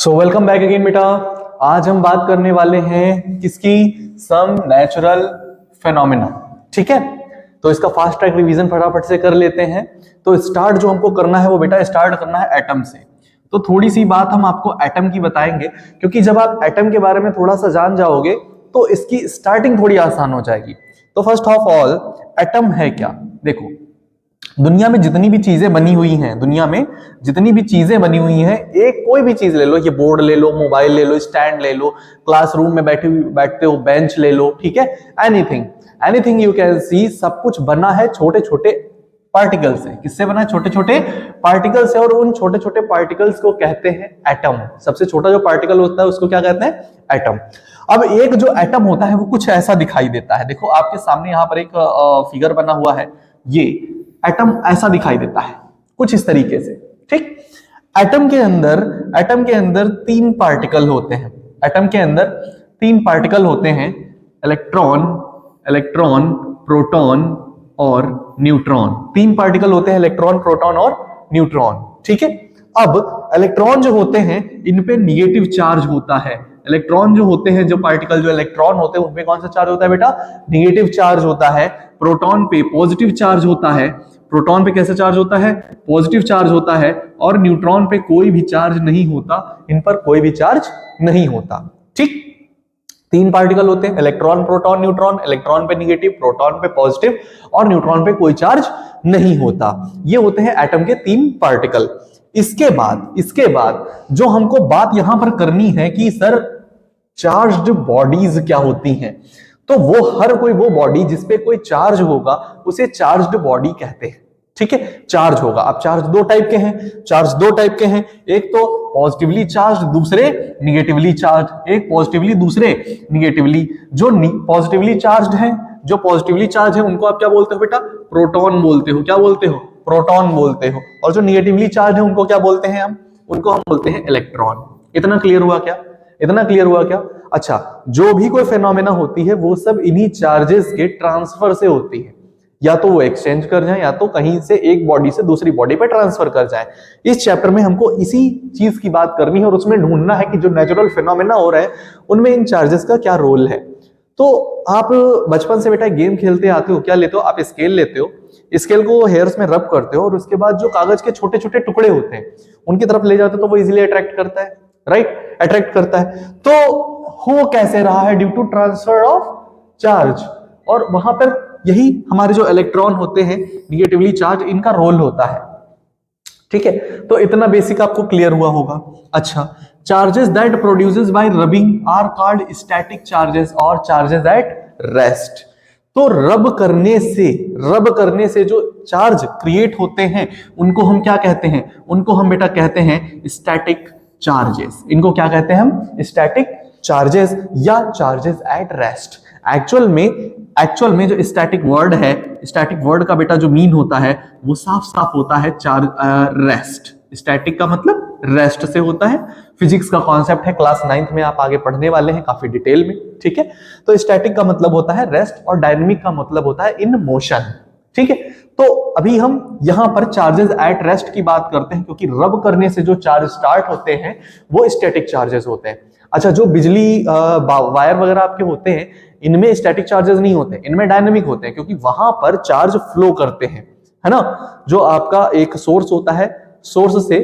So welcome back again बेटा। आज हम बात करने वाले हैं किसकी, सम नेचुरल फेनोमेना। ठीक है, तो इसका फास्ट ट्रैक रिवीजन फटाफट से कर लेते हैं। तो स्टार्ट जो हमको करना है वो बेटा स्टार्ट करना है एटम से। तो थोड़ी सी बात हम आपको एटम की बताएंगे, क्योंकि जब आप एटम के बारे में थोड़ा सा जान जाओगे तो इसकी स्टार्टिंग थोड़ी आसान हो जाएगी। तो फर्स्ट ऑफ ऑल एटम है क्या, देखो दुनिया में जितनी भी चीजें बनी हुई हैं, दुनिया में जितनी भी चीजें बनी हुई हैं, एक कोई भी चीज ले लो, ये बोर्ड ले लो, मोबाइल ले लो, स्टैंड ले लो, क्लासरूम में बैठते हो बेंच ले लो, ठीक है, anything anything you can see, सब कुछ बना है छोटे छोटे पार्टिकल से। किससे बना है? छोटे छोटे पार्टिकल से। और उन छोटे छोटे पार्टिकल्स को कहते हैं एटम। सबसे छोटा जो पार्टिकल होता है उसको क्या कहते हैं? एटम। अब एक जो एटम होता है वो कुछ ऐसा दिखाई देता है। देखो आपके सामने यहाँ पर एक फिगर बना हुआ है, ये एटम ऐसा दिखाई देता है कुछ इस तरीके से। ठीक, एटम के अंदर तीन पार्टिकल होते हैं। एटम के अंदर तीन पार्टिकल होते हैं, इलेक्ट्रॉन, प्रोटॉन और न्यूट्रॉन। तीन पार्टिकल होते हैं, इलेक्ट्रॉन, प्रोटॉन और न्यूट्रॉन। ठीक है, अब इलेक्ट्रॉन जो होते हैं इन पे निगेटिव चार्ज होता है। इलेक्ट्रॉन जो होते हैं, जो पार्टिकल जो इलेक्ट्रॉन होते हैं उनपे कौन सा चार्ज होता है बेटा? निगेटिव चार्ज होता है। प्रोटॉन पे पॉजिटिव चार्ज होता है। प्रोटॉन पे कैसा चार्ज होता है? पॉजिटिव चार्ज होता है। और न्यूट्रॉन पे कोई भी चार्ज नहीं होता, इन पर कोई भी चार्ज नहीं होता। ठीक, तीन पार्टिकल होते हैं, इलेक्ट्रॉन, प्रोटॉन, न्यूट्रॉन। इलेक्ट्रॉन पे निगेटिव, प्रोटॉन पे पॉजिटिव और न्यूट्रॉन पे कोई चार्ज नहीं होता। ये होते हैं एटम के तीन पार्टिकल। इसके बाद जो हमको बात यहां पर करनी है कि सर चार्ज्ड बॉडीज क्या होती हैं, तो वो हर कोई वो बॉडी जिसपे कोई चार्ज होगा उसे चार्ज्ड बॉडी कहते हैं। ठीक है, चार्ज होगा। अब चार्ज दो टाइप के हैं, एक तो पॉजिटिवली चार्ज, दूसरे निगेटिवली चार्ज। एक पॉजिटिवली, दूसरे निगेटिवली। जो पॉजिटिवली चार्ज है उनको आप क्या बोलते हो बेटा? प्रोटॉन बोलते हो। क्या बोलते हो? प्रोटॉन बोलते हो। और जो निगेटिवली चार्ज है उनको क्या बोलते हैं हम? उनको हम बोलते हैं इलेक्ट्रॉन। इतना क्लियर हुआ क्या? अच्छा, जो भी कोई फेनोमेना होती है वो सब इन्हीं चार्जेस के ट्रांसफर से होती है। या तो वो एक्सचेंज कर जाए, या तो कहीं से एक बॉडी से दूसरी बॉडी पे ट्रांसफर कर जाए। इस चैप्टर में हमको इसी चीज की बात करनी है और उसमें ढूंढना है कि जो नेचुरल फेनोमेना हो रहा है उनमें इन चार्जेस का क्या रोल है। तो आप बचपन से बेटा गेम खेलते आते हो, क्या लेते हो आप? स्केल लेते हो। स्केल को हेयर्स में रब करते हो और उसके बाद जो कागज के छोटे छोटे टुकड़े होते हैं उनकी तरफ ले जाते हो तो वो इजिली अट्रैक्ट करता है, राइट? अट्रैक्ट करता है। तो हो कैसे रहा है? Due to transfer of charge. और वहां पर यही हमारे जो इलेक्ट्रॉन होते हैं निगेटिवली चार्ज, इनका रोल होता है। ठीक है, तो इतना बेसिक आपको क्लियर हुआ होगा। अच्छा, charges that produces by rubbing are called static charges और चार्जेस एट रेस्ट। तो रब करने से जो चार्ज क्रिएट होते हैं उनको हम क्या कहते हैं? उनको हम बेटा कहते हैं स्टैटिक चार्जेस। इनको क्या कहते हैं हम? स्टैटिक चार्जेस या चार्जेस एट रेस्ट। एक्चुअल में जो स्टैटिक वर्ड है, स्टैटिक वर्ड का बेटा जो मीन होता है वो साफ साफ होता है रेस्ट। स्टैटिक का मतलब रेस्ट से होता है। फिजिक्स का कॉन्सेप्ट है, क्लास 9th में आप आगे पढ़ने वाले हैं काफी डिटेल में। ठीक है, तो स्टैटिक का मतलब होता है रेस्ट और डायनेमिक का मतलब होता है इन मोशन। ठीक है, तो अभी हम यहां पर चार्जेस एट रेस्ट की बात करते हैं, क्योंकि रब करने से जो चार्ज स्टार्ट होते हैं वो स्टैटिक चार्जेस होते हैं। अच्छा, जो बिजली वायर वगैरह आपके होते हैं इनमें स्टैटिक चार्जेस नहीं होते, इनमें डायनेमिक होते हैं, क्योंकि वहां पर चार्ज फ्लो करते हैं, है ना? जो आपका एक सोर्स होता है, सोर्स से,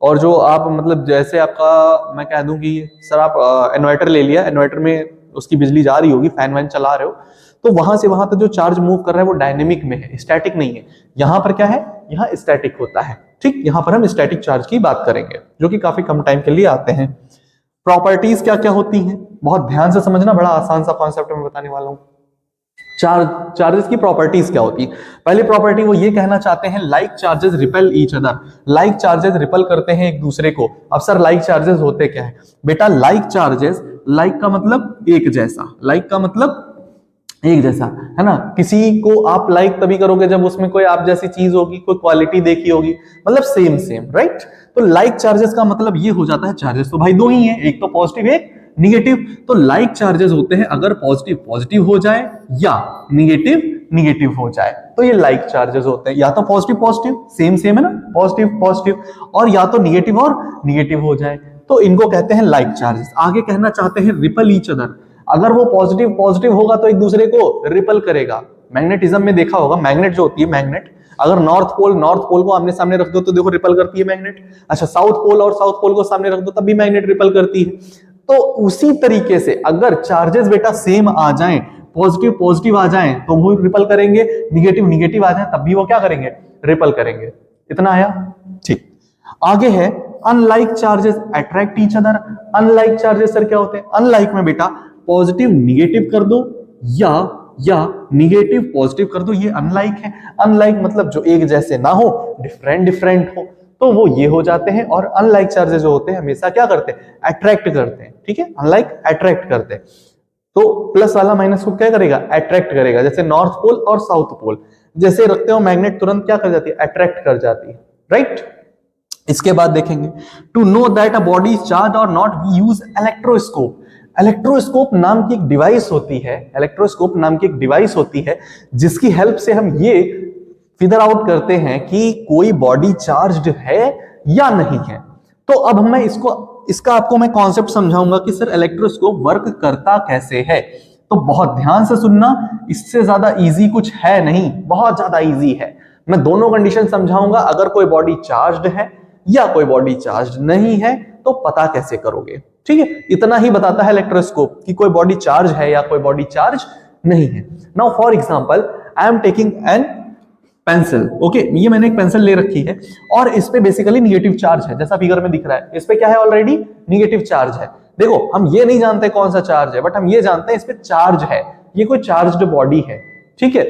और जो आप मतलब जैसे आपका, मैं कह दूं कि सर आप इन्वर्टर ले लिया, इन्वर्टर में उसकी बिजली जा रही होगी, फैन वैन चला रहे हो, तो वहां से वहां तक जो चार्ज मूव कर रहा है वो डायनेमिक में है, स्टैटिक नहीं है। यहां पर क्या है? यहाँ स्टैटिक होता है। ठीक, यहां पर हम स्टैटिक चार्ज की बात करेंगे जो कि काफी कम टाइम के लिए आते हैं। प्रॉपर्टीज क्या क्या होती हैं, बहुत ध्यान से समझना, बड़ा आसान सा कॉन्सेप्ट मैं बताने वाला हूं। चार्जेस की प्रॉपर्टीज क्या होती है? पहली प्रॉपर्टी वो ये कहना चाहते हैं, like charges repel each other. Like charges repel करते हैं एक दूसरे को। अब सर लाइक चार्जेस होते क्या है बेटा? लाइक चार्जेस, लाइक का मतलब एक जैसा, लाइक का मतलब एक जैसा, है ना? किसी को आप लाइक तभी करोगे जब उसमें कोई आप जैसी चीज होगी, कोई क्वालिटी देखी होगी, मतलब सेम, राइट? तो लाइक चार्जेस का मतलब ये हो जाता है, चार्जेस तो भाई दो ही हैं, एक तो पॉजिटिव एक निगेटिव। तो लाइक चार्जेस होते हैं अगर पॉजिटिव पॉजिटिव हो जाए या निगेटिव निगेटिव हो जाए, तो ये लाइक चार्जेस होते हैं। या तो पॉजिटिव पॉजिटिव, सेम है ना, पॉजिटिव पॉजिटिव, और या तो निगेटिव और निगेटिव हो जाए। तो इनको कहते हैं लाइक चार्जेस। आगे कहना चाहते हैं रिपल ईच अदर, अगर वो पॉजिटिव पॉजिटिव होगा तो एक दूसरे को रिपल करेगा। मैग्नेटिज्म में देखा होगा, मैग्नेट जो होती है, मैग्नेट अगर नॉर्थ पोल को आमने सामने रख दो तो देखो रिपल करती है मैग्नेट। अच्छा, साउथ पोल और साउथ पोल को सामने रख दो तब भी मैग्नेट रिपल करती है। तो उसी तरीके से अगर चार्जेस बेटा सेम आ जाएं, पॉजिटिव पॉजिटिव आ जाएं तो वो रिपल करेंगे, निगेटिव निगेटिव आ जाए तब भी वो क्या करेंगे, रिपल करेंगे। इतना आया, ठीक। आगे है unlike charges attract each other. Unlike charges sir क्या होते हैं? अनलाइक में बेटा पॉजिटिव निगेटिव कर दो या निगेटिव पॉजिटिव कर दो, ये अनलाइक है। अनलाइक मतलब जो एक जैसे ना हो, डिफरेंट डिफरेंट हो, तो वो ये हो जाते हैं। और अनलाइक चार्जेस जो होते हैं हमेशा क्या करते हैं, अट्रैक्ट करते हैं, ठीक है। अनलाइक अट्रैक्ट करते हैं, तो प्लस वाला माइनस को क्या करेगा, अट्रैक्ट करेगा। जैसे नॉर्थ पोल और साउथ पोल जैसे रखते हो, मैग्नेट तुरंत क्या कर जाती है, अट्रैक्ट कर जाती है, राइट। इसके बाद देखेंगे to know that a body is charge और not, we use electroscope. Electroscope नाम की एक डिवाइस होती है, इलेक्ट्रोस्कोप नाम की एक डिवाइस होती है जिसकी हेल्प से हम ये फिगर आउट करते हैं कि कोई बॉडी चार्ज्ड है या नहीं है। तो अब मैं इसका आपको मैं कॉन्सेप्ट समझाऊंगा कि सर इलेक्ट्रोस्कोप वर्क करता कैसे है। तो बहुत ध्यान से सुनना, इससे ज्यादा इजी कुछ है नहीं, बहुत ज्यादा इजी है। मैं दोनों कंडीशन समझाऊंगा, अगर कोई बॉडी चार्ज्ड है या कोई बॉडी चार्ज नहीं है तो पता कैसे करोगे, ठीक है। इतना ही बताता है इलेक्ट्रोस्कोप कि कोई बॉडी चार्ज है या कोई बॉडी चार्ज नहीं है। Now for example I am taking an pencil, okay. ये मैंने एक पेंसिल ले रखी है और इस पे बेसिकली निगेटिव चार्ज है, जैसा फिगर में दिख रहा है। इस पे क्या है, ऑलरेडी निगेटिव चार्ज है। देखो हम ये नहीं जानते कौन सा चार्ज है, बट हम ये जानते हैं इस पे चार्ज है, ये कोई चार्ज्ड बॉडी है, ठीक है।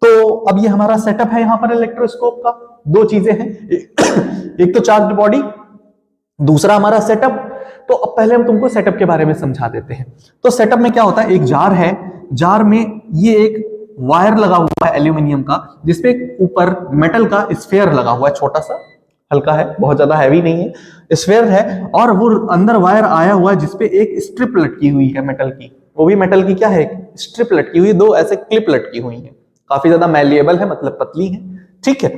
तो अब ये हमारा सेटअप है यहाँ पर इलेक्ट्रोस्कोप का। दो चीजें हैं, एक तो चार्ज्ड बॉडी, दूसरा हमारा सेटअप। तो अब पहले हम तुमको सेटअप के बारे में समझा देते हैं। तो सेटअप में क्या होता है, एक जार है, जार में ये एक वायर लगा हुआ है एल्यूमिनियम का, जिसपे एक ऊपर मेटल का स्फेयर लगा हुआ है, छोटा सा, हल्का है, बहुत ज्यादा हैवी नहीं है, स्फेयर है। और वो अंदर वायर आया हुआ है जिसपे एक स्ट्रिप लटकी हुई है मेटल की, वो भी मेटल की क्या है, एक स्ट्रिप लटकी हुई, दो ऐसे क्लिप लटकी हुई है, काफी ज्यादा मैलिएबल है, मतलब पतली है, ठीक है।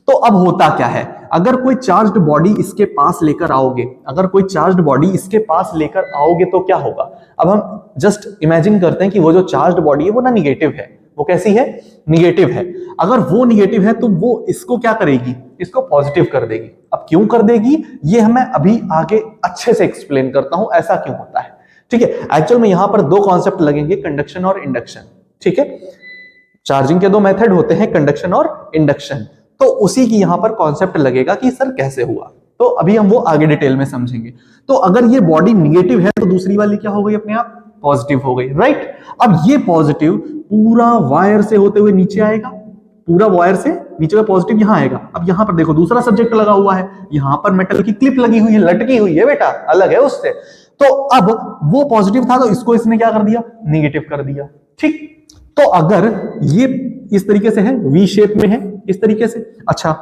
तो अब होता क्या है, अगर कोई चार्ज्ड बॉडी इसके पास लेकर आओगे, अगर कोई चार्ज्ड बॉडी इसके पास लेकर आओगे तो क्या होगा। अब हम जस्ट इमेजिन करते हैं कि वो जो चार्ज्ड बॉडी है वो ना निगेटिव है, वो कैसी है, निगेटिव है। अगर वो निगेटिव है तो वो इसको क्या करेगी, इसको पॉजिटिव कर देगी। अब क्यों कर देगी ये मैं अभी आगे अच्छे से एक्सप्लेन करता हूं, ऐसा क्यों होता है, ठीक है। एक्चुअल में यहां पर दो कॉन्सेप्ट लगेंगे, कंडक्शन और इंडक्शन, ठीक है। चार्जिंग के दो मेथड होते हैं, कंडक्शन और इंडक्शन। तो उसी की यहां पर कॉन्सेप्ट लगेगा कि सर कैसे हुआ, तो अभी हम वो आगे डिटेल में समझेंगे। तो अगर ये बॉडी निगेटिव है तो दूसरी वाली क्या हो गई, अपने आप पॉजिटिव हो गई, राइट। अब ये पॉजिटिव पूरा वायर से होते हुए नीचे आएगा, पूरा वायर से नीचे का पॉजिटिव यहां आएगा। अब यहां पर देखो दूसरा सब्जेक्ट लगा हुआ है, यहां पर मेटल की क्लिप लगी हुई है, लटकी हुई है बेटा, अलग है उससे। तो अब वो पॉजिटिव था तो इसको इसने क्या कर दिया, निगेटिव कर दिया, ठीक। तो अगर ये इस तरीके से है, वी शेप में है, इस तरीके से, अच्छा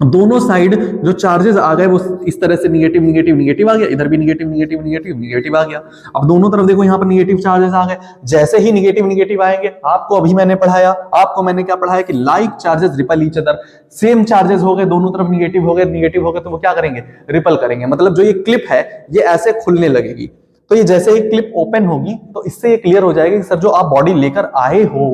दोनों साइड जो चार्जेस आ गए वो इस तरह से निगेटिव निगेटिव निगेटिव आ गया, इधर भी निगेटिव निगेटिव निगेटिव निगेटिव आ गया। अब दोनों तरफ देखो यहाँ पर निगेटिव चार्जेस आ गए। जैसे ही निगेटिव निगेटिव आएंगे, आपको अभी मैंने पढ़ाया, आपको मैंने क्या पढ़ाया कि like charges ripple each other. Same charges हो गए, दोनों तरफ निगेटिव हो गए तो वो क्या करेंगे, रिपल करेंगे। मतलब जो ये क्लिप है ये ऐसे खुलने लगेगी, तो ये जैसे ही क्लिप ओपन होगी तो इससे ये क्लियर हो जाएगा कि सर जो आप बॉडी लेकर आए हो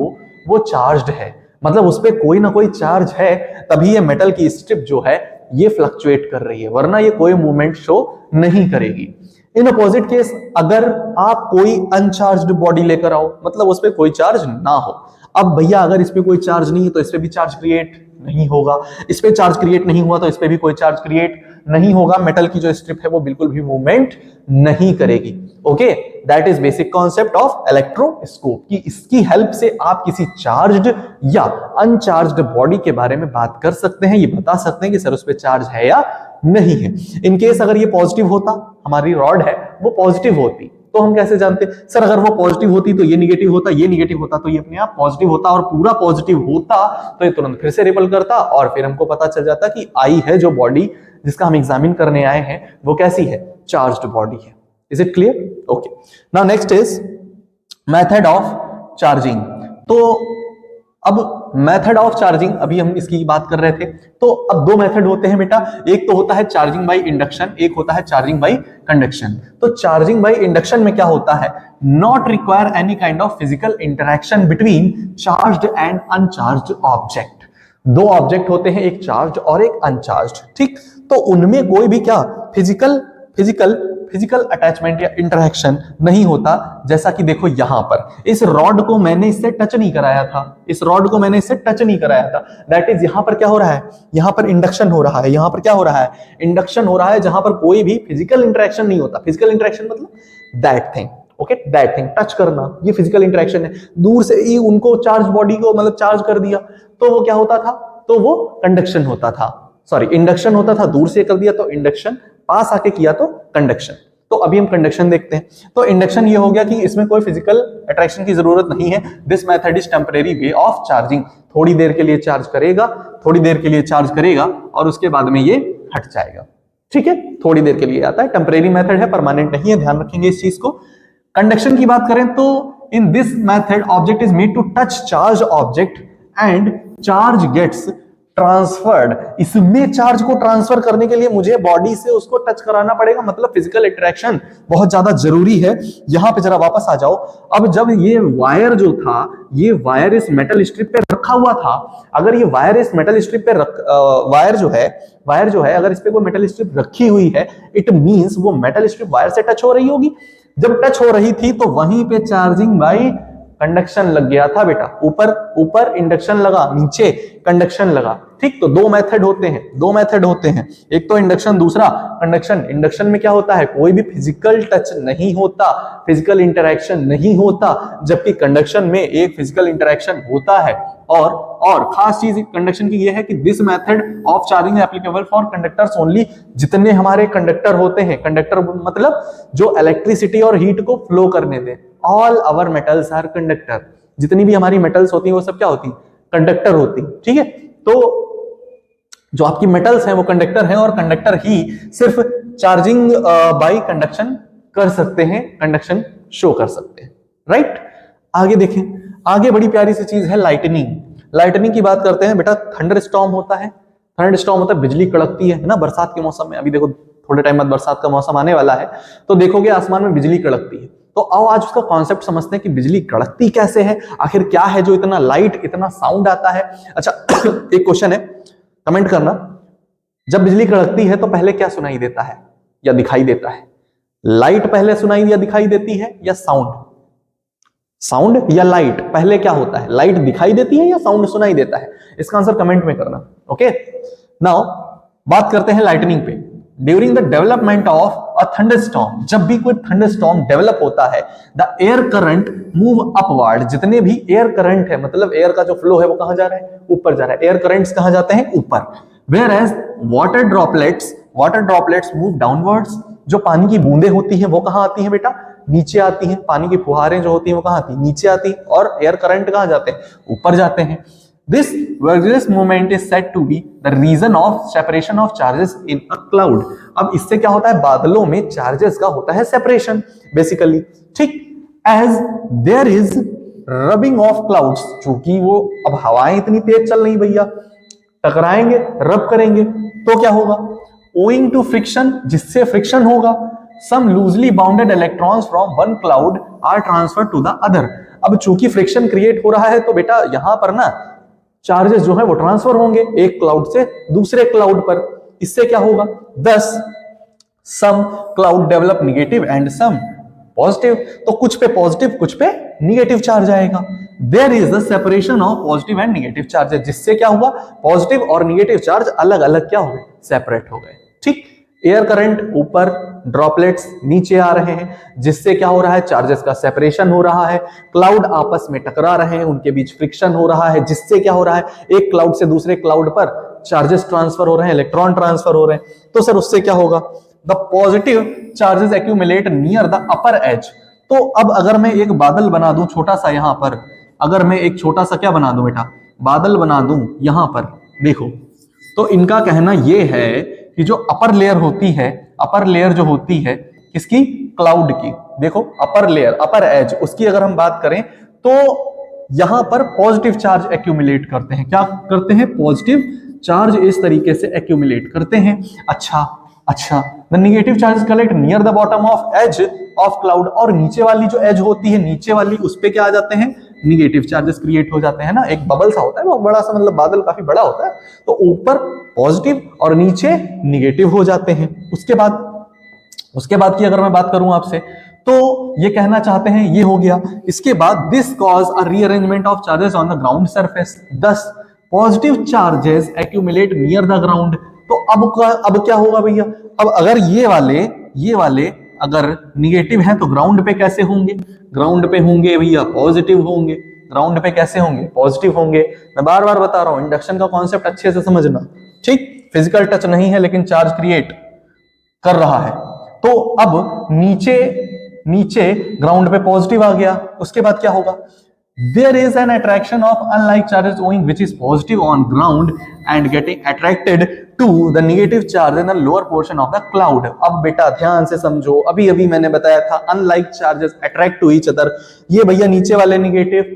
वो चार्ज्ड है, मतलब उस पर कोई ना कोई चार्ज है, तभी ये मेटल की स्ट्रिप जो है ये फ्लक्चुएट कर रही है, वरना ये कोई मूवमेंट शो नहीं करेगी। इन अपोजिट केस अगर आप कोई अनचार्ज्ड बॉडी लेकर आओ, मतलब उस पर कोई चार्ज ना हो। अब भैया अगर इस पे कोई चार्ज नहीं है तो इस पे भी चार्ज क्रिएट नहीं होगा, इस पे चार्ज क्रिएट नहीं हुआ तो इस पे भी कोई चार्ज क्रिएट नहीं होगा। मेटल की जो स्ट्रिप है वो बिल्कुल भी मूवमेंट नहीं करेगी। Okay, that is basic concept of electroscope कि इसकी हेल्प से आप किसी चार्ज्ड या अनचार्ज्ड बॉडी के बारे में बात कर सकते हैं, ये बता सकते हैं कि सर उस पे चार्ज है या नहीं है। इन केस अगर ये पॉजिटिव होता, हमारी रॉड है वो पॉजिटिव होती, तो हम कैसे जानते सर अगर वो पॉजिटिव होती तो ये निगेटिव होता, ये निगेटिव होता तो ये अपने आप पॉजिटिव होता, और पूरा पॉजिटिव होता तो ये तुरंत फिर से रिपल करता, और फिर हमको पता चल जाता कि आई है जो बॉडी जिसका हम एग्जामिन करने आए हैं वो कैसी है, चार्ज्ड बॉडी है। Is it clear? Okay, now next is method of charging. तो अब मेथड ऑफ चार्जिंग, अभी हम इसकी बात कर रहे थे, तो अब दो मेथड होते हैं बेटा, एक तो होता है चार्जिंग बाय इंडक्शन, एक होता है चार्जिंग बाय कंडक्शन। तो चार्जिंग बाय इंडक्शन में क्या होता है, not require any kind of physical interaction between charged and uncharged object. दो ऑब्जेक्ट होते हैं, एक चार्ज्ड और एक अनचार्ज्ड, ठीक, तो उनमें कोई भी क्या फिजिकल फिजिकल फिजिकल अटैचमेंट या इंटरेक्शन नहीं होता। जैसा कि देखो यहां पर इस रॉड को मैंने इससे टच नहीं कराया था, इस रॉड को मैंने इससे टच नहीं कराया था, दैट इज यहां पर क्या हो रहा है, यहां पर इंडक्शन हो रहा है, यहां पर क्या हो रहा है, इंडक्शन हो रहा है, जहां पर कोई भी फिजिकल इंटरेक्शन नहीं होता। फिजिकल इंटरेक्शन मतलब that thing, okay, that thing, touch करना, ये फिजिकल इंटरेक्शन है। दूर से ही उनको चार्ज बॉडी को मतलब चार्ज कर दिया तो वो क्या होता था, तो वो कंडक्शन होता था, सॉरी इंडक्शन होता था, दूर से कर दिया तो इंडक्शन, पास आके किया तो कंडक्शन। तो अभी हम कंडक्शन देखते हैं। तो इंडक्शन ये हो गया कि इसमें कोई फिजिकल अट्रैक्शन की जरूरत नहीं है। This method is temporary way of charging, थोड़ी देर के लिए चार्ज करेगा, थोड़ी देर के लिए चार्ज करेगा और उसके बाद में ये हट जाएगा, ठीक है, थोड़ी देर के लिए आता है, टेम्परेरी मेथड है, परमानेंट नहीं है, ध्यान रखेंगे इस चीज को। कंडक्शन की बात करें तो in this method object is made to touch charge object and charge gets transferred. इसमें चार्ज को ट्रांसफर करने के लिए मुझे बॉडी से उसको टच कराना पड़ेगा, मतलब फिजिकल इंटरेक्शन बहुत ज्यादा जरूरी है। यहां पे जरा वापस आ जाओ। अब जब ये वायर जो था, ये वायर इस मेटल स्ट्रिप पे रखा हुआ था, अगर ये वायर इस मेटल स्ट्रिप पे वायर जो है अगर इस पे कोई मेटल स्ट्रिप रखी हुई है, इट मींस वो मेटल स्ट्रिप वायर से टच हो रही होगी। जब टच हो रही थी तो वहीं पे चार्जिंग बाय कंडक्शन लग गया था बेटा, ऊपर ऊपर इंडक्शन लगा, नीचे कंडक्शन लगा, ठीक। तो दो मेथड होते हैं, एक तो इंडक्शन, दूसरा कंडक्शन। इंडक्शन में क्या होता है, कोई भी फिजिकल टच नहीं होता, फिजिकल इंटरेक्शन नहीं होता, जबकि कंडक्शन में एक फिजिकल इंटरेक्शन होता है। और खास चीज कंडक्शन की यह है कि this method of charging applicable for conductors only. जितने हमारे कंडक्टर होते हैं, कंडक्टर मतलब जो इलेक्ट्रिसिटी और हीट को फ्लो करने दे, all our metals are conductor. जितनी भी हमारी मेटल्स होती हैं वो सब क्या होती हैं, कंडक्टर होती, ठीक है। तो जो आपकी मेटल्स हैं वो कंडक्टर हैं और कंडक्टर ही सिर्फ चार्जिंग बाय कंडक्शन कर सकते हैं, कंडक्शन शो कर सकते हैं, राइट। आगे देखें, आगे बड़ी प्यारी सी चीज है लाइटनिंग। लाइटनिंग की बात करते हैं बेटा। थंडर स्टॉर्म होता है, थंडर स्टॉर्म मतलब बिजली कड़कती है ना, बरसात के मौसम में। अभी देखो थोड़े टाइम बाद बरसात का मौसम आने वाला है, तो देखोगे आसमान में बिजली कड़कती है। तो आओ आज उसका कॉन्सेप्ट समझते हैं कि बिजली कड़कती कैसे है, आखिर क्या है जो इतना लाइट, इतना साउंड आता है। अच्छा एक क्वेश्चन है, कमेंट करना, जब बिजली कड़कती है तो पहले क्या सुनाई देता है या दिखाई देता है? लाइट पहले सुनाई या दिखाई देती है या साउंड? साउंड या लाइट? पहले क्या होता है, लाइट दिखाई देती है या साउंड सुनाई देता है? इसका आंसर कमेंट में करना, ओके। नाउ बात करते हैं लाइटनिंग पे। During the development of a thunderstorm, जब भी कोई थंडरस्टॉर्म डेवलप होता है, the air current move upward. जितने भी एयर करंट है, मतलब एयर का जो फ्लो है वो कहां जा रहा है, ऊपर जा रहा है। एयर करंट्स कहां जाते हैं, ऊपर। Whereas water droplets move downwards. जो पानी की बूंदें होती हैं वो कहां आती हैं बेटा, नीचे आती हैं। पानी की फुहारें जो होती हैं वो कहां आती हैं, नीचे आती हैं। और एयर करंट कहां जाते हैं, ऊपर जाते हैं। This vertical movement is said to be the reason of separation of charges in a cloud. अब इससे क्या होता है, बादलों में चार्जेस का होता है सेपरेशन बेसिकली, ठीक। As there is rubbing of clouds, चूंकि वो अब हवाएं इतनी तेज चल रही भैया, टकराएंगे, रब करेंगे तो क्या होगा, owing to friction, जिससे फ्रिक्शन होगा, some loosely bounded electrons from one cloud are transferred to the other. अब चूंकि फ्रिक्शन क्रिएट हो रहा है तो बेटा यहां पर ना चार्जेस जो है वो ट्रांसफर होंगे एक क्लाउड से दूसरे क्लाउड पर। इससे क्या होगा, thus some cloud develop negative and some positive। तो कुछ पे पॉजिटिव कुछ पे निगेटिव चार्ज आएगा। There is the separation of positive and negative charges, जिससे क्या हुआ, पॉजिटिव और निगेटिव चार्ज अलग अलग क्या हो गए, सेपरेट हो गए, ठीक। एयर करंट ऊपर, ड्रॉपलेट्स नीचे आ रहे हैं, जिससे क्या हो रहा है, चार्जेस का सेपरेशन हो रहा है। क्लाउड आपस में टकरा रहे हैं, उनके बीच फ्रिक्शन हो रहा है, जिससे क्या हो रहा है, एक क्लाउड से दूसरे क्लाउड पर चार्जेस ट्रांसफर हो रहे हैं, इलेक्ट्रॉन ट्रांसफर हो रहे हैं। तो सर उससे क्या होगा, the positive charges accumulate near the upper as. तो अब अगर मैं एक बादल बना दूं छोटा सा यहां पर, अगर मैं एक छोटा सा क्या बना दूं बेटा, बादल बना दूं यहां पर, देखो, तो इनका कहना यह है कि जो अपर लेयर होती है, अपर लेयर जो होती है किसकी, क्लाउड की, देखो अपर लेयर, अपर एज, उसकी अगर हम बात करें तो यहां पर पॉजिटिव चार्ज एक्यूमुलेट करते हैं। क्या करते हैं? पॉजिटिव चार्ज इस तरीके से एक्यूमुलेट करते हैं। अच्छा, the negative charge collect near the bottom of edge of cloud, और नीचे वाली जो एज होती है, नीचे वाली, उस पे क्या आ जाते हैं? निगेटिव चार्जेस क्रिएट हो जाते हैं ना। एक बबल सा होता है, बहुत बड़ा सा, मतलब बादल काफी बड़ा होता है, तो ऊपर पॉजिटिव और नीचे निगेटिव हो जाते हैं। उसके बाद की अगर मैं बात करूं आपसे, तो ये कहना चाहते हैं, ये हो गया। इसके बाद this cause a rearrangement of charges on the ground surface, thus positive charges accumulate near the ground. तो अब क्या होगा भैया? अब अगर ये वाले अगर निगेटिव हैं तो ग्राउंड पे कैसे होंगे? ग्राउंड पे होंगे भैया पॉजिटिव होंगे। ग्राउंड पे कैसे होंगे? पॉजिटिव होंगे। मैं बार बार बता रहा हूं, इंडक्शन का कॉन्सेप्ट अच्छे से समझना, ठीक? फिजिकल टच नहीं है लेकिन चार्ज क्रिएट कर रहा है। तो अब नीचे ग्राउंड पे पॉजिटिव आ गया, उसके बाद क्या होगा? There is an attraction of unlike charges owing which is positive on ground and getting attracted to the negative charge in the lower portion of the cloud। अब बेटा ध्यान से समझो, अभी अभी मैंने बताया था unlike charges attract to each other। ये भैया नीचे वाले निगेटिव,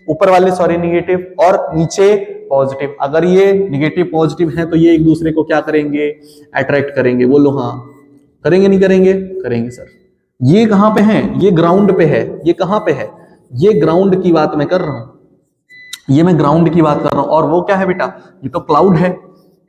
ऊपर वाले सॉरी निगेटिव, और नीचे पॉजिटिव। अगर ये निगेटिव पॉजिटिव है तो ये एक दूसरे को क्या करेंगे? अट्रैक्ट करेंगे। बोलो हाँ, करेंगे नहीं करेंगे? करेंगे सर। ये कहां पे है? ये ग्राउंड पे है। ये कहां पे है? ये ग्राउंड की बात मैं कर रहा हूं, ये मैं ग्राउंड की बात कर रहा हूं। और वो क्या है बेटा? ये तो क्लाउड है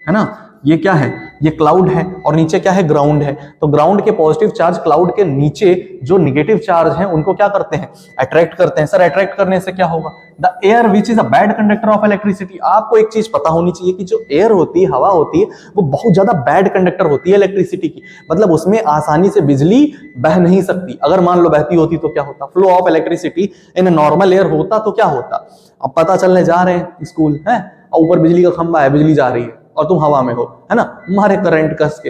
ना? ये क्या है? ये क्लाउड है, और नीचे क्या है? ग्राउंड है। तो ग्राउंड के पॉजिटिव चार्ज क्लाउड के नीचे जो निगेटिव चार्ज हैं उनको क्या करते हैं? अट्रैक्ट करते हैं। सर अट्रैक्ट करने से क्या होगा? The air which is a bad conductor of electricity. आपको एक चीज पता होनी चाहिए कि जो एयर होती है, हवा होती है, वो बहुत ज्यादा बैड कंडक्टर होती है इलेक्ट्रिसिटी की। मतलब उसमें आसानी से बिजली बह नहीं सकती। अगर मान लो बहती होती तो क्या होता? Flow of electricity in normal air होता तो क्या होता? अब पता चलने जा रहे हैं स्कूल है, और ऊपर बिजली का खंभा है, बिजली जा रही है और तुम हवा में हो, है ना, मारे करंट कस के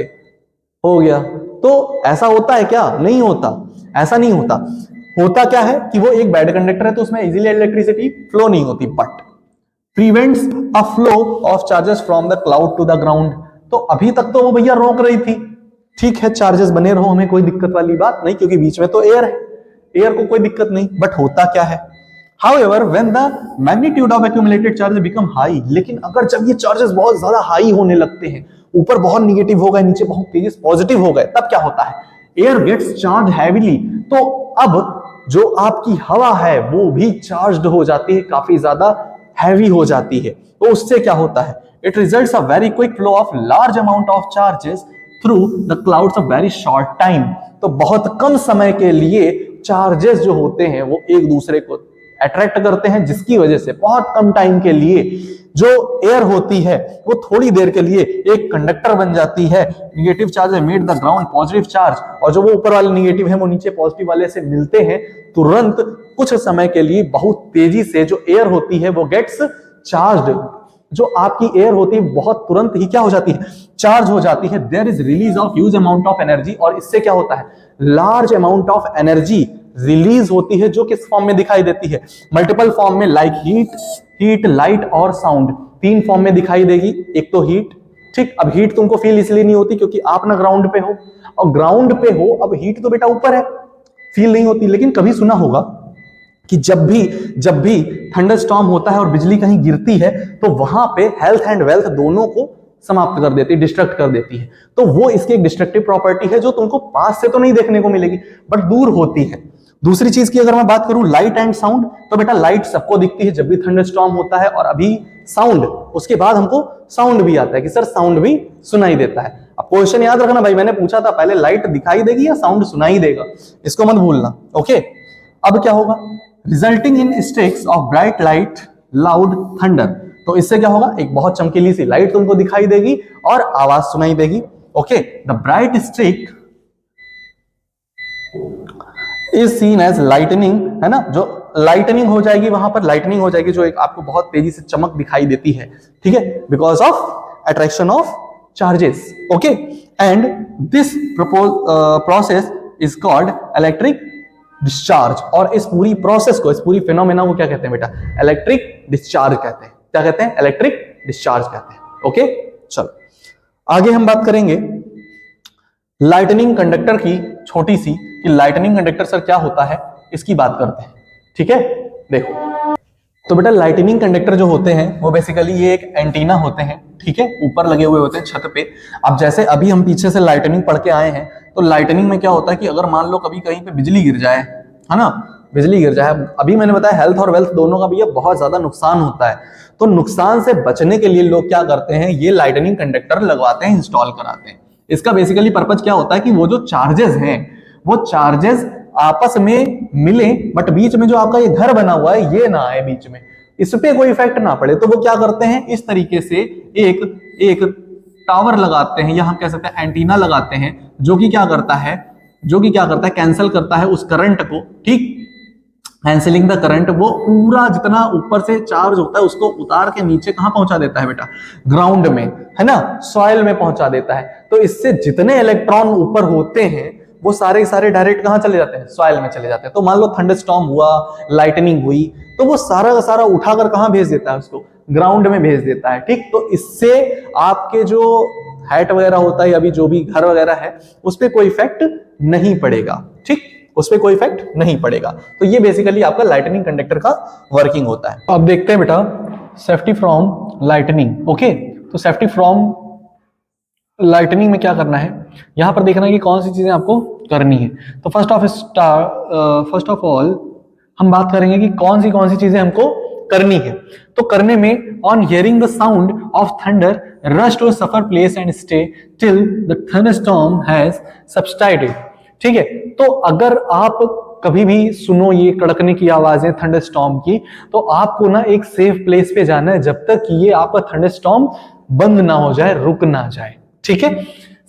हो गया। तो ऐसा होता है क्या? नहीं होता, ऐसा नहीं होता। होता क्या है कि वो एक बैड कंडक्टर है तो उसमें इजीली इलेक्ट्रिसिटी फ्लो नहीं होती, but prevents a flow of charges from the cloud to the ground. तो अभी तक तो वो भैया रोक रही थी, ठीक है, चार्जेस बने रहो, हमें कोई दिक्कत वाली बात नहीं, क्योंकि बीच में तो एयर है, एयर को कोई दिक्कत नहीं। बट होता क्या है? However, when the magnitude of accumulated charges become high, लेकिन अगर जब ये चार्जेस बहुत ज्यादा हाई होने लगते हैं, ऊपर बहुत निगेटिव हो गए, नीचे बहुत तेजी से पॉजिटिव हो गए, तब क्या होता है? Air gets charge heavily. तो अब जो आपकी हवा है वो भी चार्ज्ड हो जाती है, काफी ज्यादा हैवी हो जाती है। तो उससे क्या होता है? It results a very quick flow of large amount of charges through the clouds a very short time. तो बहुत कम समय के लिए चार्जेस जो होते हैं वो एक दूसरे को अट्रैक्ट करते हैं, जिसकी वजह से बहुत कम टाइम के लिए जो एयर होती है वो थोड़ी देर के लिए एक कंडक्टर बन जाती है। Negative charge made the ground positive charge, और जो वो ऊपर वाले निगेटिव है वो नीचे पॉजिटिव वाले से मिलते हैं, तुरंत कुछ समय के लिए बहुत तेजी से जो एयर होती है वो गेट्स चार्ज्ड। जो आपकी एयर होती है बहुत तुरंत ही क्या हो जाती है? चार्ज हो जाती है। There is release of huge amount of energy, और इससे क्या होता है? Large amount of energy release होती है, जो किस फॉर्म में दिखाई देती है? मल्टीपल फॉर्म में, लाइक हीट, लाइट और साउंड। तीन फॉर्म में दिखाई देगी। एक तो हीट, ठीक। अब हीट तुमको फील इसलिए नहीं होती क्योंकि आप ना ग्राउंड पे हो, और ग्राउंड पे हो, अब हीट तो बेटा ऊपर है, फील नहीं होती। लेकिन कभी सुना होगा कि जब भी थंडरस्टॉर्म होता है और बिजली कहीं गिरती है तो वहां पे हेल्थ एंड वेल्थ दोनों को समाप्त कर देती है, डिस्ट्रक्ट कर देती है। तो वो इसकी एक डिस्ट्रक्टिव प्रॉपर्टी है जो तुमको पास से तो नहीं देखने को मिलेगी, बट दूर होती है। दूसरी चीज की अगर मैं बात करूं, लाइट एंड साउंड, तो बेटा लाइट सबको दिखती है जब भी थंडरस्टॉर्म होता है, और अभी साउंड, उसके बाद हमको साउंड भी आता है कि सर साउंड भी सुनाई देता है। अब क्वेश्चन याद रखना भाई, मैंने पूछा था पहले लाइट दिखाई देगी या साउंड सुनाई देगा, इसको मत भूलना, ओके। अब क्या होगा? Resulting in streaks of bright light loud thunder. तो इससे क्या होगा? एक बहुत चमकीली सी लाइट तुमको दिखाई देगी और आवाज सुनाई देगी, okay. The bright streak is seen as lightning, है ना, जो लाइटनिंग हो जाएगी, वहां पर लाइटनिंग हो जाएगी, जो एक आपको बहुत तेजी से चमक दिखाई देती है, ठीक है, because of attraction of charges, okay. And this process is called electric discharge. और इस पूरी प्रोसेस को, इस पूरी फिनोमेना को क्या कहते हैं बेटा? इलेक्ट्रिक डिस्चार्ज कहते हैं। क्या कहते हैं? इलेक्ट्रिक डिस्चार्ज कहते हैं, ओके। चलो आगे हम बात करेंगे लाइटनिंग कंडक्टर की, छोटी सी, कि लाइटनिंग कंडक्टर सर क्या होता है, इसकी बात करते हैं, ठीक है। देखो तो बेटा लाइटनिंग कंडक्टर जो होते हैं वो बेसिकली ये एक एंटीना होते हैं, ठीक है, ऊपर लगे हुए होते हैं छत पे। अब जैसे अभी हम पीछे से लाइटनिंग पढ़ के आए हैं, तो लाइटनिंग में क्या होता है कि अगर मान लो कभी कहीं पे बिजली गिर जाए, है ना, बिजली गिर जाए, अभी मैंने बताया हेल्थ और वेल्थ दोनों का भी ये बहुत ज्यादा नुकसान होता है, तो नुकसान से बचने के लिए लोग क्या करते हैं, ये लाइटनिंग कंडक्टर लगवाते हैं, इंस्टॉल कराते हैं। इसका बेसिकली पर्पज क्या होता है कि वो जो चार्जेस हैं वो चार्जेस आपस में मिले, बट बीच में जो आपका ये घर बना हुआ है ये ना आए बीच में, इस पे कोई इफेक्ट ना पड़े। तो वो क्या करते हैं, इस तरीके से एक टावर लगाते हैं, या हम कह सकते हैं एंटीना लगाते हैं, जो कि क्या करता है, कैंसिल करता है उस करंट को, ठीक, कैंसिलिंग द करंट। वो पूरा जितना ऊपर से चार्ज होता है उसको उतार के नीचे कहां पहुंचा देता है बेटा, ग्राउंड में, है ना, सॉइल में पहुंचा देता है। तो इससे जितने इलेक्ट्रॉन ऊपर होते हैं वो सारे सारे डायरेक्ट कहां चले जाते हैं, सॉइल में चले जाते हैं। तो मान लो थंडरस्टॉर्म हुआ, लाइटनिंग हुई, तो वो सारा का सारा उठाकर कहां भेज देता है, उसको ग्राउंड में भेज देता है, ठीक। तो इससे आपके जो हैट वगैरह होता है, अभी जो भी घर वगैरह है, उस पर कोई इफेक्ट नहीं पड़ेगा, ठीक, उस पर कोई इफेक्ट नहीं पड़ेगा। तो ये बेसिकली आपका लाइटनिंग कंडक्टर का वर्किंग होता है। अब देखते हैं बेटा सेफ्टी फ्रॉम लाइटनिंग। ओके, तो सेफ्टी फ्रॉम लाइटनिंग में क्या करना है, यहां पर देखना है कि कौन सी चीजें आपको करनी है। तो फर्स्ट ऑफ ऑल हम बात करेंगे कि कौन सी चीजें हमको करनी है। तो करने में, on hearing the sound of thunder rush to safer place and stay till the thunderstorm has subsided. ठीक है, तो अगर आप कभी भी सुनो ये कड़कने की आवाजें थंडरस्टॉर्म की, तो आपको ना एक सेफ प्लेस पे जाना है जब तक ये आपका थंडरस्टॉर्म बंद ना हो जाए, रुक ना जाए, ठीक है।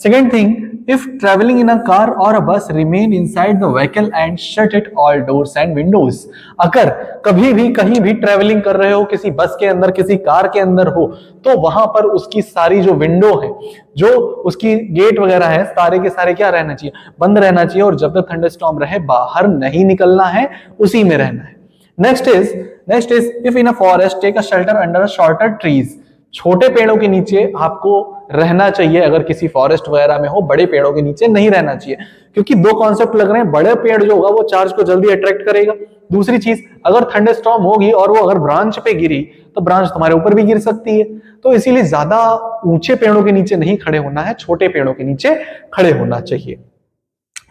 Second thing, if travelling in a car और अ बस, remain inside the vehicle and shut it all doors and Windows. अगर कभी भी कहीं भी ट्रेवलिंग कर रहे हो, किसी बस के अंदर, किसी कार के अंदर हो, तो वहां पर उसकी सारी जो विंडो है, जो उसकी गेट वगैरह है, सारे के सारे क्या रहना चाहिए, बंद रहना चाहिए। और जब तक थंडरस्टॉर्म रहे बाहर नहीं निकलना है, उसी में रहना है। Next is if in a forest take a shelter under a shorter trees. छोटे पेड़ों के नीचे आपको रहना चाहिए अगर किसी फॉरेस्ट वगैरह में हो, बड़े पेड़ों के नीचे नहीं रहना चाहिए, क्योंकि दो कॉन्सेप्ट लग रहे हैं। बड़े पेड़ जो होगा वो चार्ज को जल्दी अट्रैक्ट करेगा। दूसरी चीज, अगर थंडरस्टॉर्म होगी और वो अगर ब्रांच पे गिरी तो ब्रांच तुम्हारे ऊपर भी गिर सकती है। तो इसीलिए ज्यादा ऊंचे पेड़ों के नीचे नहीं खड़े होना है, छोटे पेड़ों के नीचे खड़े होना चाहिए।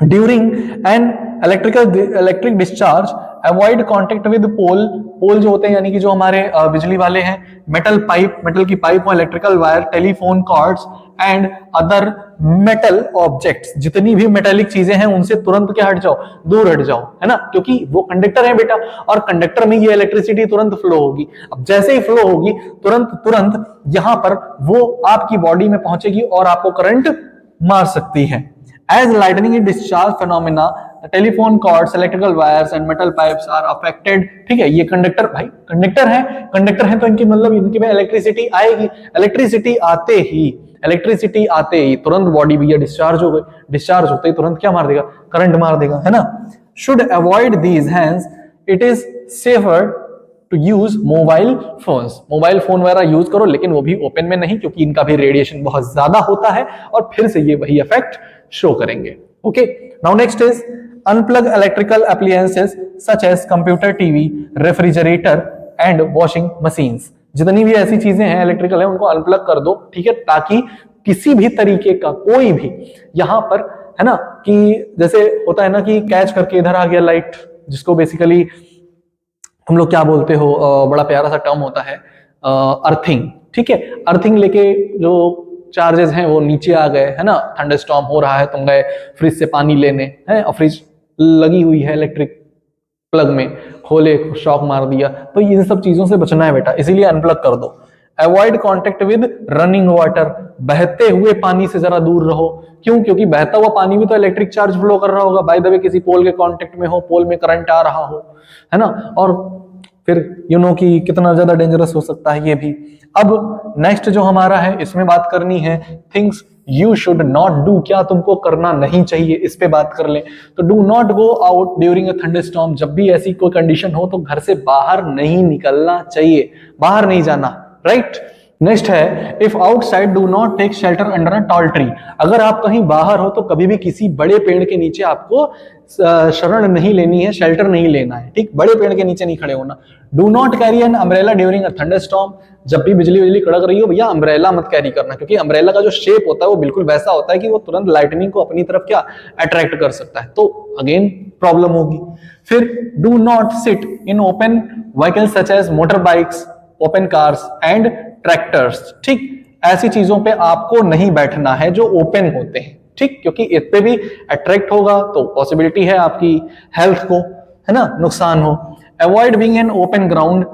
During an electric discharge avoid contact with pole जो होते हैं, यानी कि जो हमारे बिजली वाले हैं, मेटल की pipe, electrical wire, telephone cords and other metal objects. जितनी भी मेटेलिक चीजें हैं उनसे तुरंत क्या हट जाओ, दूर हट जाओ, है ना, क्योंकि वो कंडक्टर है बेटा, और कंडक्टर में ये इलेक्ट्रिसिटी तुरंत फ्लो होगी। अब जैसे ही फ्लो होगी तुरंत यहां पर वो आपकी बॉडी में पहुंचेगी और आपको करंट मार सकती है। As lightning is discharge phenomena, the telephone cords, electrical wires and metal pipes are affected। ठीक है, ये कंडक्टर भाई कंडक्टर है तो इनकी मतलब इनके में इलेक्ट्रिसिटी आएगी। इलेक्ट्रिसिटी आते ही तुरंत बॉडी भी डिस्चार्ज हो गई, डिस्चार्ज होते ही तुरंत क्या मार देगा, करंट मार देगा, है ना। Should avoid these hence it is safer to use mobile phones. Mobile phone वगैरह यूज करो, लेकिन वो भी ओपन में नहीं, क्योंकि इनका भी रेडिएशन बहुत ज्यादा होता है और फिर से ये वही इफेक्ट शो करेंगे। Okay, now next is unplug electrical appliances such as computer, TV, refrigerator and washing machines. जितनी भी ऐसी चीजें हैं इलेक्ट्रिकल है उनको अनप्लग कर दो, ठीक है, ताकि किसी भी तरीके का कोई भी यहां पर, है ना, कि जैसे होता है ना कि कैच करके इधर आ गया लाइट, जिसको बेसिकली हम लोग क्या बोलते हो, बड़ा प्यारा सा टर्म होता है अर्थिंग, ठीक है। अर्थिंग लेके जो चार्जेस हैं वो नीचे आ गए, है ना, थंडरस्टॉर्म हो रहा है, तुम गए फ्रिज से पानी लेने, हैं, और फ्रिज लगी हुई है इलेक्ट्रिक प्लग में, खोले, शॉक मार दिया। तो इन सब चीजों से बचना है बेटा, इसीलिए अनप्लग कर दो। Avoid contact with running water. बहते हुए पानी से जरा दूर रहो। क्यों? क्योंकि बहता हुआ पानी भी तो इलेक्ट्रिक चार्ज फ्लो कर रहा होगा, बाय द वे किसी पोल के कांटेक्ट में हो, पोल में करंट आ रहा हो, है ना, और फिर यू नो कि कितना ज्यादा डेंजरस हो सकता है ये भी। अब नेक्स्ट जो हमारा है इसमें बात करनी है things you should not do, क्या तुमको करना नहीं चाहिए, इस पे बात कर ले। तो do not go out during a thunderstorm. जब भी ऐसी कोई कंडीशन हो तो घर से बाहर नहीं निकलना चाहिए, बाहर नहीं जाना, राइट। नेक्स्ट है if outside do not take shelter under a tall tree. अगर आप कहीं बाहर हो तो कभी भी किसी बड़े पेड़ के नीचे आपको शरण नहीं लेनी है, शेल्टर नहीं लेना है, ठीक, बड़े पेड़ के नीचे नहीं खड़े होना। Do not carry an umbrella during a thunderstorm. जब भी बिजली कड़क रही हो भैया अम्ब्रेला मत कैरी करना, क्योंकि अम्ब्रेला का जो शेप होता है वो बिल्कुल वैसा होता है कि वो तुरंत लाइटनिंग को अपनी तरफ क्या अट्रैक्ट कर सकता है, तो अगेन प्रॉब्लम होगी। फिर do not sit in open vehicles such as motor bikes, open cars and tractors. ठीक, ऐसी चीजों पे आपको नहीं बैठना है जो ओपन होते हैं, ठीक, क्योंकि इस पे भी अट्रैक्ट होगा तो पॉसिबिलिटी है आपकी हेल्थ को, है ना, नुकसान हो। Avoid being an open ground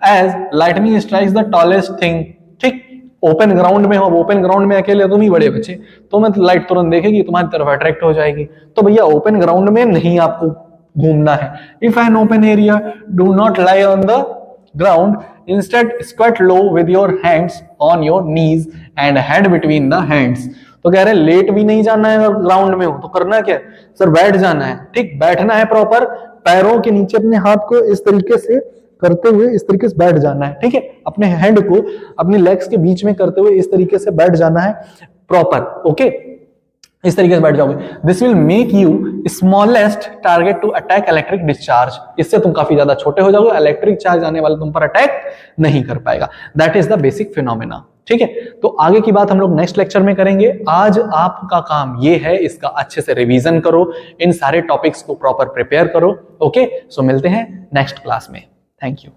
as lightning strikes the tallest thing. ठीक, ओपन ग्राउंड में हो, ओपन ग्राउंड में अकेले तुम ही बड़े बच्चे, तो मैं लाइट तुरंत देखेगी तुम्हारी तरफ अट्रैक्ट हो जाएगी, तो भैया ओपन ग्राउंड में नहीं आपको घूमना है। If an open area do not lie on the ground, instead squat low with your hands on your knees and head between the hands। तो कह रहे लेट भी नहीं जाना है, अगर ग्राउंड में हो तो करना क्या है सर, बैठ जाना है। ठीक, बैठना है प्रॉपर, पैरों के नीचे अपने हाथ को इस तरीके से करते हुए इस तरीके से बैठ जाना है, ठीक है, अपने हैंड को अपनी लेग्स के बीच में करते हुए इस तरीके से बैठ जाना है प्रॉपर, ओके, इस तरीके से बैठ जाओगे। This will make you smallest target to attack electric discharge. इससे तुम काफी ज्यादा छोटे हो जाओगे, इलेक्ट्रिक चार्ज आने वाला तुम पर अटैक नहीं कर पाएगा। That is the basic phenomena. ठीक है, तो आगे की बात हम लोग नेक्स्ट लेक्चर में करेंगे। आज आपका काम ये है, इसका अच्छे से रिवीजन करो, इन सारे टॉपिक्स को प्रॉपर प्रिपेयर करो। ओके, सो मिलते हैं नेक्स्ट क्लास में। Thank you.